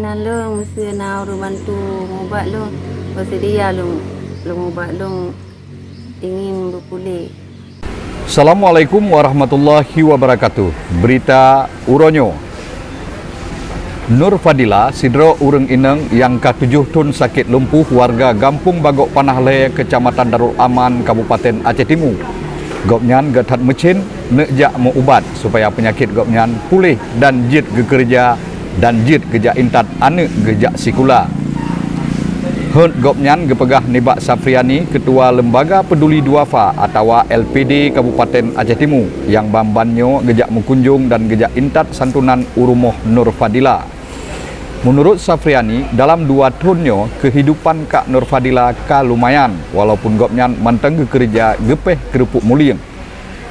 Nalung mesti na orang bantu ubat lu, bersedia lu ubat lu ingin berpulih. Assalamualaikum warahmatullahi wabarakatuh. Berita Uronyo. Nur Fadila sidro urang ineng yang ke-7 tun sakit lumpuh warga Gampung Bagok Panahle, Kecamatan Darul Aman, Kabupaten Aceh Timur. Gopnyan gatat mecin nekjak mau ubat supaya penyakit gopnyan pulih dan jid gekerja dan jid gejak intat ane gejak sikula. Hut gopnyan gepegah Nibak Safriani, Ketua Lembaga Peduli Duafa atau LPD Kabupaten Aceh Timur yang bambanyo gejak mengunjung dan gejak intat santunan urumoh Nur Fadila. Menurut Safriani, dalam 2 tahunnya kehidupan Kak Nur Fadila lumayan walaupun gopnyan manteng kerja gepeh kerupuk muliang.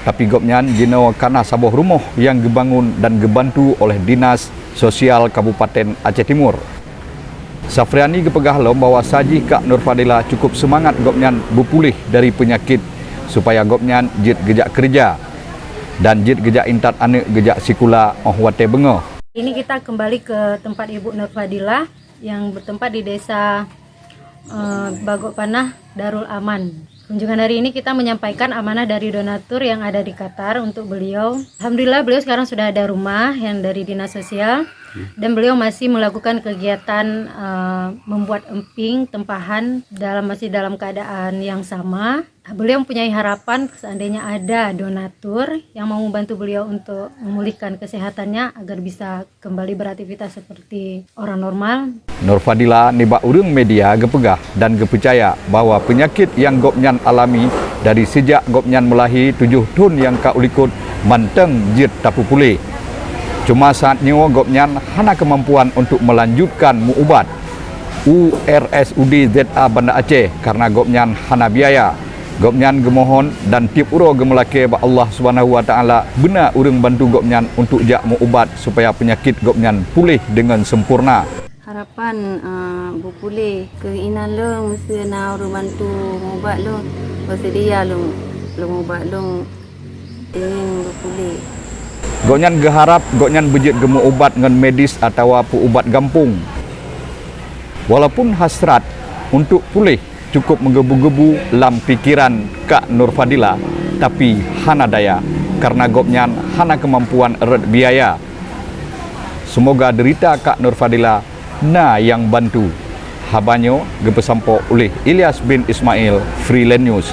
Tapi gopnyan jino karena sabuh rumah yang gebangun dan gebantu oleh Dinas Sosial Kabupaten Aceh Timur. Safriani gepegah lo bahwa saji Kak Nur Fadila cukup semangat gopnyan berpulih dari penyakit supaya gopnyan jid gejak kerja dan jid gejak intat ane gejak sikula wate bengoh. Ini kita kembali ke tempat Ibu Nur Fadila yang bertempat di desa Bagok Panah, Darul Aman. Kunjungan hari ini kita menyampaikan amanah dari donatur yang ada di Qatar untuk beliau. Alhamdulillah beliau sekarang sudah ada rumah yang dari Dinas Sosial dan beliau masih melakukan kegiatan membuat emping, tempahan masih dalam keadaan yang sama. Beliau mempunyai harapan seandainya ada donatur yang mau membantu beliau untuk memulihkan kesehatannya agar bisa kembali beraktivitas seperti orang normal. Nur Fadila nibak urang media gepegah dan gepercaya bahwa penyakit yang gopnyan alami dari sejak gopnyan melahi 7 tahun yang kaulikut manteng jid tapu pulih. Cuma saatnya gopnyan hana kemampuan untuk melanjutkan muubat URSUD ZA Banda Aceh karena gopnyan hana biaya. Gopnyan gemohon dan tiap uro gemelake ba Allah Subhanahu wa taala benar urang bantu gopnyan untuk jak muubat supaya penyakit gopnyan pulih dengan sempurna. Harapan berpulih, keinginan lu mesti na orang bantu ubat lu, bersedia lu ubat lu ingin berpulih. Gopnyan geharap gopnyan bejit gemu ubat dengan medis atau ubat gampung. Walaupun hasrat untuk pulih cukup menggebu-gebu dalam pikiran Kak Nur Fadila, tapi hana daya karena gopnyan hana kemampuan eret biaya. Semoga derita Kak Nur Fadila na yang bantu. Habanyo gepesampo oleh Ilyas bin Ismail, Freeland News.